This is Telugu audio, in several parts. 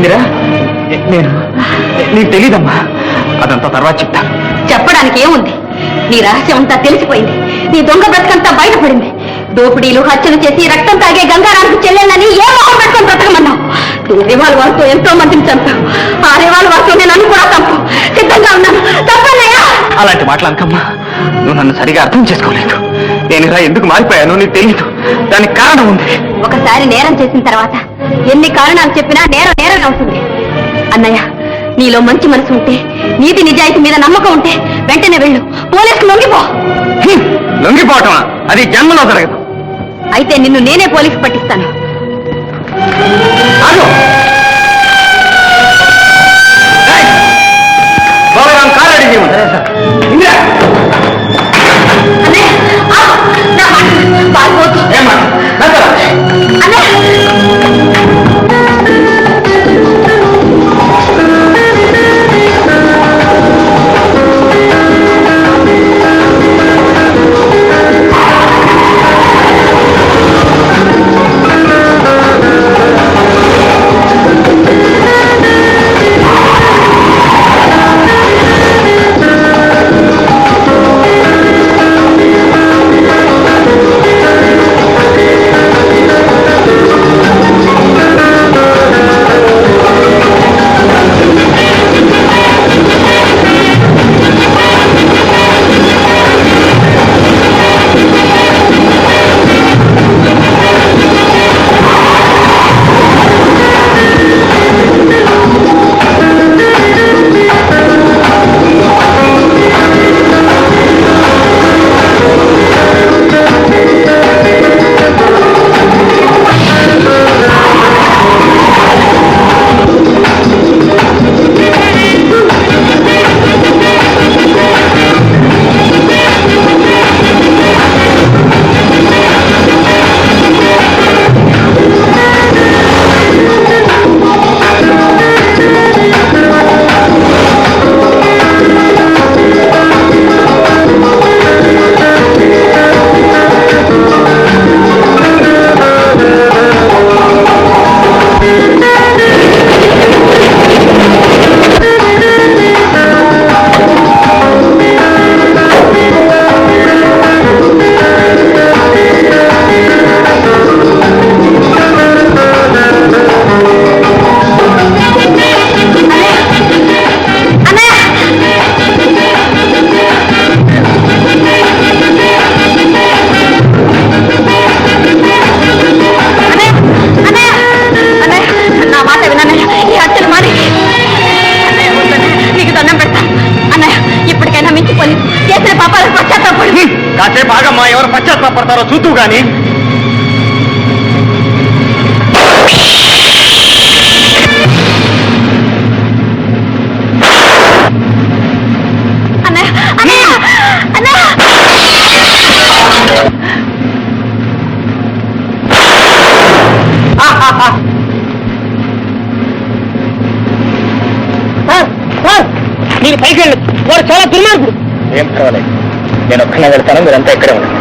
ఇందిరా, నేను నీకు తెలీదమ్మా. అదంతా తర్వాత చెప్తాను. చెప్పడానికి ఏముంది? నీ రహస్యం అంతా తెలిసిపోయింది. నీ దొంగ బ్రతకంతా బయటపడింది. దోపిడీలు, హత్యలు చేసి రక్తం తాగే గంగారానికి చెల్లెళ్ళని ఏ మొహం పెట్టుకొని బ్రతకమన్నావు? నీ రివాల్వర్తో ఎంతో మందిని చంపావు. ఆ రివాల్వర్తో నేను నన్ను కూడా చంపు సిద్ధంగా ఉన్నాను. తప్పన్నయ్యా. అలాంటి మాటలనుకమ్మా. నువ్వు నన్ను సరిగా అర్థం చేసుకోలేదు. నేను ఇలా ఎందుకు మారిపోయానో నీకు తెలియదు. దానికి కారణం ఉంది. ఒకసారి నేరం చేసిన తర్వాత ఎన్ని కారణాలు చెప్పినా నేరం నేరం అవుతుంది. అన్నయ్య, నీలో మంచి మనసు ఉంటే, నీతి నిజాయితీ మీద నమ్మకం ఉంటే వెంటనే వెళ్ళు. పోలీసుకు లొంగిపో. లొంగిపోవటమా? అది జన్మలో జరగదు. అయితే నిన్ను నేనే పోలీసు పట్టిస్తాను. కాసేపు ఆగమ్మా. ఎవరు పశ్చాత్తాపడతారో చూద్దు గాని. మీరు పైకి వెళ్ళదు. వాడు చాలా దుర్మార్గుడు. ఏం పర్వాలేదు, నేను ఒక్కనే వెళ్తాను. మీరంతా ఇక్కడే ఉన్నారు.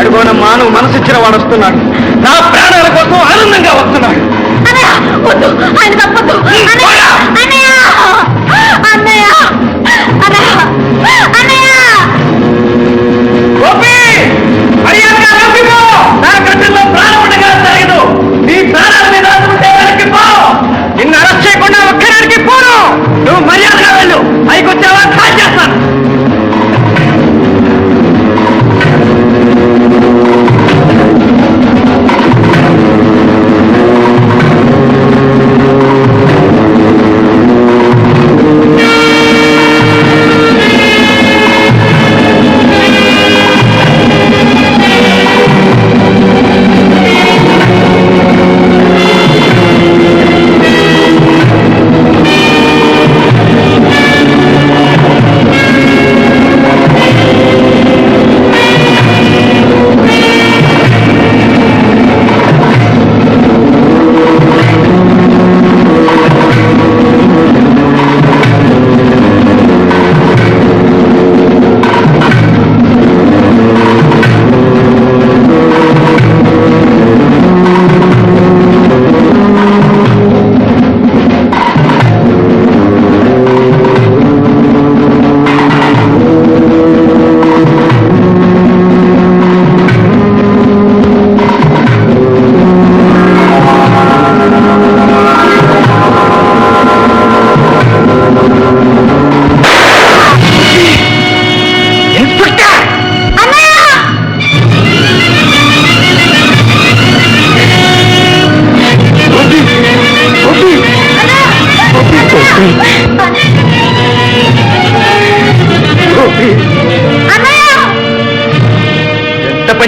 అడుగోనమ్మా, నువ్వు మనసిచ్చిన వాడు వస్తున్నాడు. నా ప్రాణాల కోసం ఆనందంగా వస్తున్నాడు. ఆయన తప్పదు. నా గంటల్లో ప్రాణం ఉండగా జరగదు. నీ ప్రాణాల మీద నిన్ను అరెస్ట్ చేయకుండా ఒక్కడానికి పోను. నువ్వు మర్యాదగా వెళ్ళు. పైకొచ్చావా కాల్ చేస్తాను.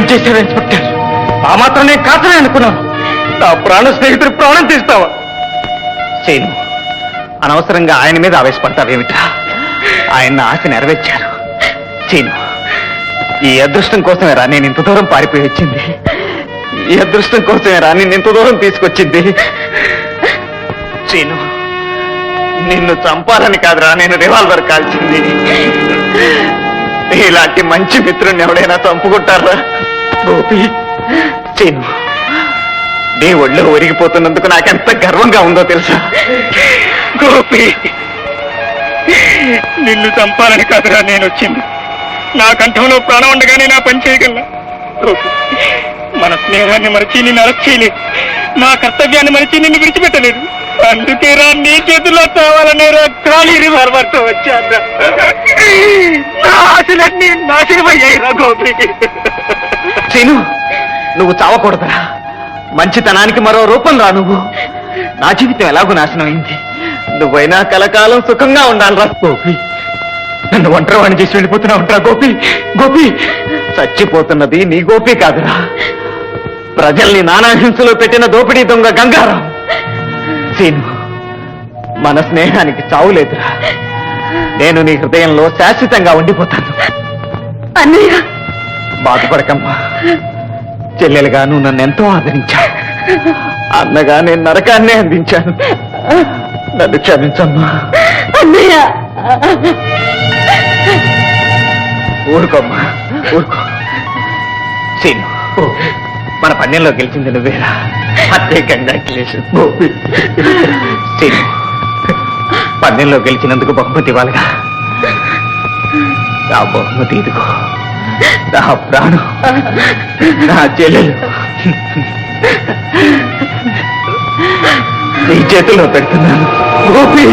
ఏం చేశావు ఇన్స్పెక్టర్? ఆ మాత్రం నేను కాచనే అనుకున్నాను. నా ప్రాణ స్నేహితుడు ప్రాణం తీస్తావా? చేయను. అనవసరంగా ఆయన మీద ఆవేశపడతావేమిటా? ఆయన ఆశ నెరవేర్చారు. చేయను. ఈ అదృష్టం కోసమేరా నేను ఇంత దూరం పారిపోయి వచ్చింది. ఈ అదృష్టం కోసమేరా నేను ఇంత దూరం తీసుకొచ్చింది. చీను, నిన్ను చంపాలని కాదురా నేను రివాల్వర్ కాల్చింది. ఇలాంటి మంచి మిత్రుడిని ఎవడైనా చంపుకుంటారా? గోపి, చీను, నీ ఒళ్ళు ఒరిగిపోతున్నందుకు నాకెంత గర్వంగా ఉందో తెలుసా? గోపి, నిన్ను చంపాలని కాదురా నేను వచ్చింది. నా కంఠంలో ప్రాణం ఉండగానే నా పని చేయగలనా? గోపి, మన స్నేహాన్ని మరచి నిన్ను అరెస్ట్ చేయలేదు, నా కర్తవ్యాన్ని మరచి నిన్ను విడిచిపెట్టలేదు. అందుకే రా నీ చేతుల్లో కావాలనే రా ఖాళీ రివాల్వర్తో వచ్చాను. నా ఆశలన్నీ నాశనమయ్యాయి రా గోపి. చీను, నువ్వు చావకూడదురా. మంచితనానికి మరో రూపం రా నువ్వు. నా జీవితం ఎలాగూ నాశనం అయింది. నువ్వైనా కలకాలం సుఖంగా ఉండాలిరా గోపి. నన్ను ఒంటరివాణ్ణి చేసి వెళ్ళిపోతున్నా ఉంటా గోపి. గోపి, చచ్చిపోతున్నది నీ గోపి కాదురా, ప్రజల్ని నానా హింసలో పెట్టిన దోపిడీ దొంగ గంగారాం. సీను, మన స్నేహానికి చావులేదురా. నేను నీ హృదయంలో శాశ్వతంగా ఉండిపోతాను. అన్నయ్య, బాధపడకమ్మా. చెల్లెలుగా నువ్వు నన్ను ఎంతో ఆదరించావు. అన్నగా నేను నరకాన్నే అందించాను. నన్ను క్షమించమ్మా. అన్నయ్య, ఊరుకోమ్మా, ఊరుకో. సీను, మన పన్నెంలో గెలిచింది నువ్వేరా. అదే కంగ్రాచులేషన్. సీను, పన్నెంలో గెలిచినందుకు బహుమతి ఇవ్వాలిగా. నా బహుమతి ఇదిగో. నా ప్రాణం, నా చెల్లెలు నీ చేతిలో పెడుతున్నాను గోపి.